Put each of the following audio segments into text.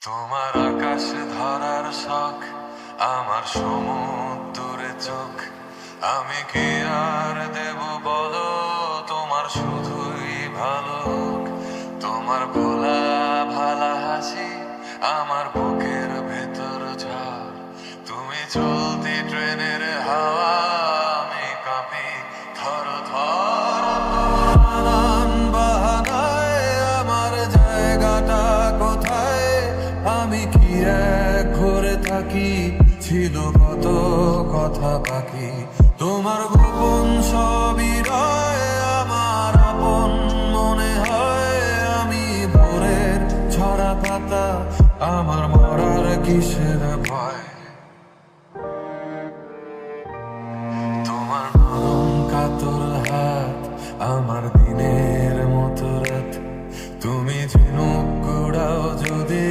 তোমার আকাশ ধরার শখ, আমার সমুদ্রে চোখ। আমি কি আর দেব বলো, তোমার শুধুই ভালো হোক। তোমার ভোলা ভালা হাসি আমার বুকের ভেতর ঝড়। তুমি চলতি ট্রেনের হাওয়া, আমি কাঁপি থর থর। নানান বাহানায় আমার জায়গাটা কোথায়, আমি কি এক ঘরে থাকি, ছিল কত কথা বাকি। তোমার গোপন সবই রয়, আমার আপন মনে হয়। আমি ভোরের ছড়া পাতা, আমার মরার কিসের ভয়। তোমার নরম কাতর হাত, আমার দিনের মতো রাত। তুমি ঝিনুক কুড়াও যদি,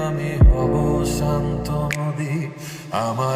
আমি হব শান্ত নদী। আমার